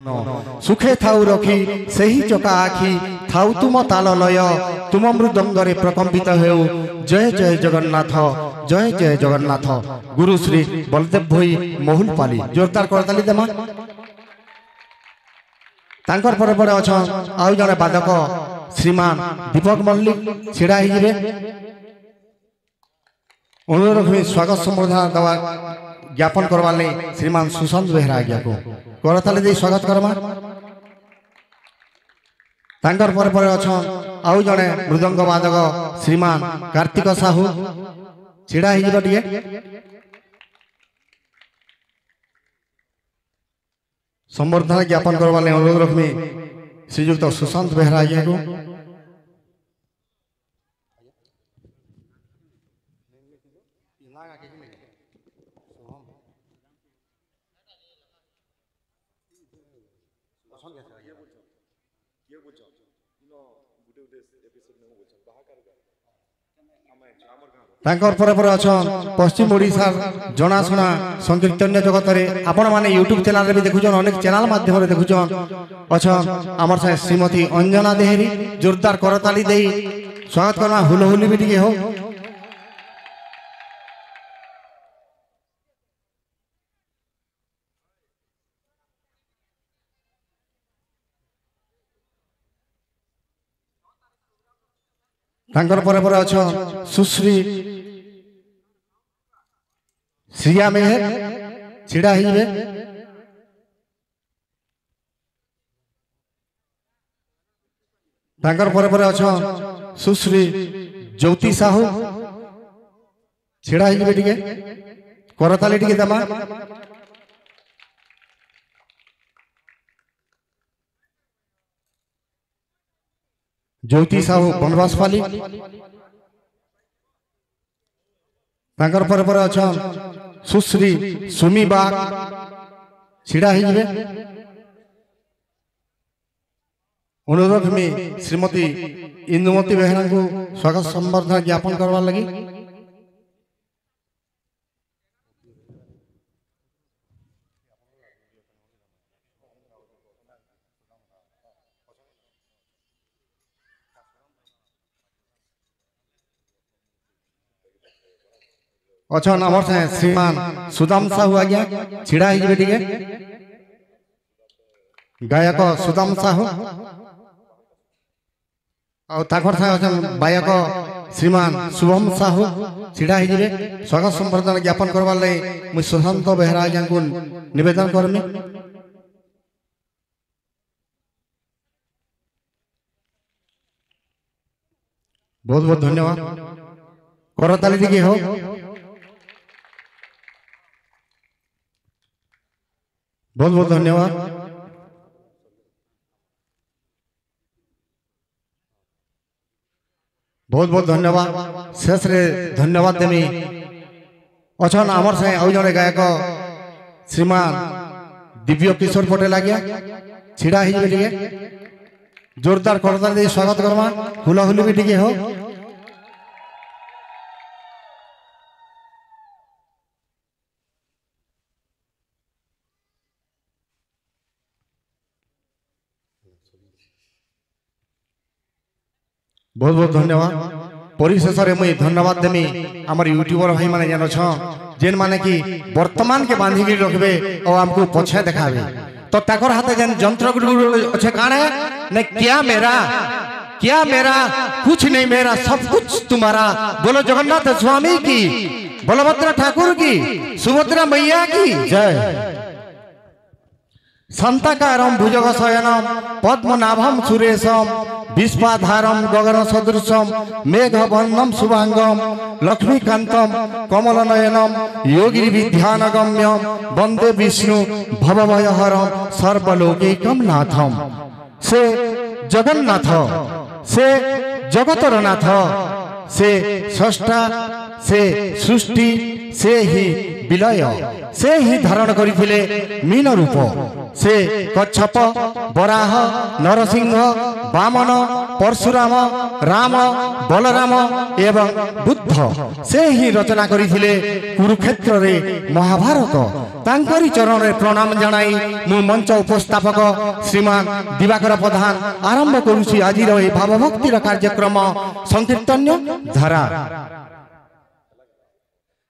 सुखे थाउ रखी सही चका आखि थाउ तुम ताल लय तुम मृदंगरे प्रकम्पित हेउ जय जय जगन्नाथ जय जय जगन्नाथ। गुरु श्री बलदेव भोई मोहुलपाली जोरदार करताली देमा। तांकर परे परे अछन आउ जने बादक श्रीमान दीपक मल्लिक छिड़ा हिजिबे। अनुरोध में स्वागत संबर्धना दवा ज्ञापन करवा ले श्रीमान सुशांत बेहरा आज्ञा को करताली दे स्वागत करमा। तांकर परे परे अछन आउ जने मृदंग बादक श्रीमान कार्तिक साहू छिड़ा हिजिबे टिके। संबर्धना ज्ञापन करवा ले अनुरोध में श्रीयुक्त सुशांत बेहरा आज्ञा को। तांकर परे परे अछन पश्चिम ओडिशा जनाशुना संकीर्तन्य जगत रे आपण माने यूट्यूब चैनल रे भी देखुछन अनेक चैनल माध्यम रे देखुछन अछन हमर से श्रीमती अंजना देहरी जोरदार करताली देई स्वागत करना। हुलहुली भी टिके हो। तांकर परे परे अछन सुश्री श्रिया मेहर छिड़ा हिबे। तांकर परे परे अछन सुश्री ज्योति साहू छिड़ा हिबे टिके करताली टिके दमा। ज्योति साहू बनवासपाली तांकर परे परे अछन सुश्री सुमी बाग छिड़ा हिबे। अनुरोध में श्रीमती इंदुमती बेहरा को स्वागत संबर्धना ज्ञापन करवा लगी। अछन अमर से श्रीमान सुदाम साहू आज्ञा छिड़ा हिबे टिके। गायक सुदाम साहू और ताकर से अछन गायक श्रीमान शुभम साहू छिड़ा हिबे। स्वागत संबर्धना ज्ञापन करवा ले मु सुशांत बेहरा आज्ञा को निवेदन करमी। बहुत बहुत धन्यवाद। करताली टिके हो। बहुत बहुत धन्यवाद। बहुत बहुत धन्यवाद। शेष रे धन्यवाद देमी अछन आमर से आउ जने गायक श्रीमान दिव्य किशोर पटेल आज्ञा छिड़ा हिबे टिके जोरदार करताली दे स्वागत करमा। हुलाहुली भी टिके हो। बहुत बहुत धन्यवाद। परिशेष मुझे धन्यवाद देमी आमर यूट्यूबर भाई माने जान जेन माने कि वर्तमान के बांधिकी रखबे और हमको पछे देखाबे तो ताकर हाथे जेन जंत्र अच्छे कान है न क्या मेरा कुछ नहीं मेरा सब कुछ तुम्हारा। बोलो जगन्नाथ स्वामी की, बलभद्र ठाकुर की, सुभद्रा मैया की जय। शांताकारं भुजगशयनं पद्मनाभं सुरेशं विश्वाधारं गगन सदृशं मेघवर्णं शुभांगं लक्ष्मीकांतं कमलनयनं योगिविद्यानगम्यं वंदे विष्णु भवभयहरं सर्वलोकैकं नाथं। से जगन्नाथ से जगतर नाथ से स्रष्टा से सृष्टि से ही विलय से ही धारण करथिले मीन रूप से कच्छप बराह नरसिंह वामन परशुराम राम बलराम एवं बुद्ध से ही रचना करथिले कुरुक्षेत्र रे महाभारत तांकरी चरण रे प्रणाम जणाई मु मंच उपस्थापक श्रीमान दिवाकर प्रधान आरंभ करूछि आज रे भावभक्तिर कार्यक्रम संकीर्तन्य धारा।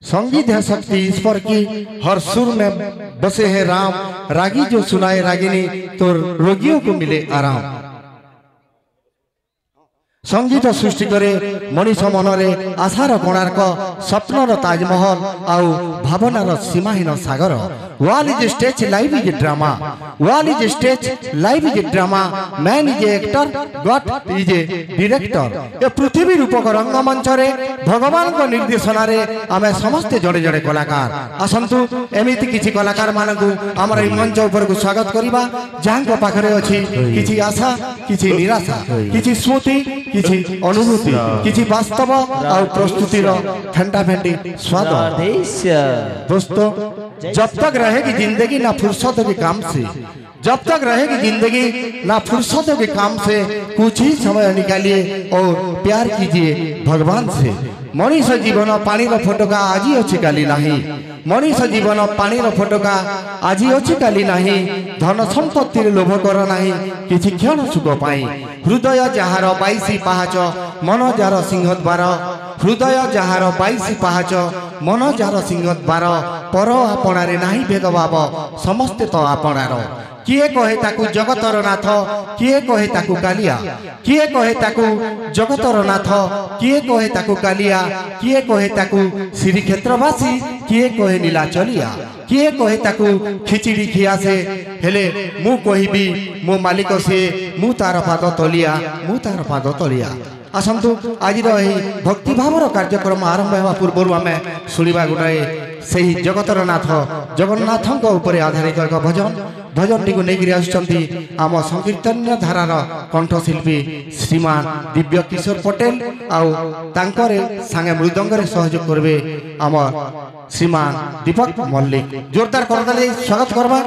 संगीत है शक्ति ईश्वर की, हर सुर में बसे हैं राम, रागी जो सुनाए रागिनी तो रोगियों को मिले आराम। संगीत सृष्टि करे मनीष मनरे आशार कोणार्क स्वप्नर ताजमहल आउ भावनार सीमाहीन सागर। World is stage life is drama, world is stage life is drama, man is actor God is director. ए पृथ्वी रूपक रंगमंच रे भगवान को निर्देशना रे आमे समस्त जड़े जड़े कलाकार आसंतु एमिति किछि कलाकार मानकु हमर ई मंच ऊपर को स्वागत करिबा जांको पाखरे अछि किछि आशा किछि निराशा किछि स्मृति किछि अनुभूति किछि वास्तव और प्रस्तुति रो ठंडा फेंटी स्वाद। दोस्तों जब तक रहेगी जिंदगी ना फुर्सत के काम से, जब तक रहेगी जिंदगी ना फुर्सत के काम से कुछ ही समय निकालिए और प्यार कीजिए भगवान से। मनीष जीवन पानी रो फोटोका आज अच्छी काली नहीं, मनीष जीवन पानी रो फोटोका आज अच्छी काली नहीं। धन संपत्ति लोभ कर नहीं किछि क्षण सुख पाई। हृदय जहार 22 पाहाच मन जार सिंह द्वार, हृदय जहार 22 पाहाच मन जार सिंह द्वार। पर आपणारे नाही भेदभाव समस्ते तो आपणार। किए कहे ताकू जगतर नाथ, किए कहे ताकू कालिया, किए कहे ताकू जगतर नाथ, किए कहे ताकू कालिया, किए कहे ताकू श्रीक्षेत्रवासी, किए कहे नीलाचलिया, किए कहे ताकू खिचड़ी खिया से हेले मु कहिबी मो मालिक से मु तार पाद तलिया, मु तार पाद तलिया। आसंतु आज भक्ति भावर कार्यक्रम आरंभ होगा पूर्व आम शुणा गोटाए से जगतर नाथ जगन्नाथ उपरे आधारित एक भजन। भजन टी नहीं आम संकीर्तन्य धारार कंठशिल्पी श्रीमान दिव्य किशोर पटेल आउ सांगे मृदंग सहयोग करेंगे आम श्रीमान दीपक मल्लिक। जोरदार कर स्वागत करवा।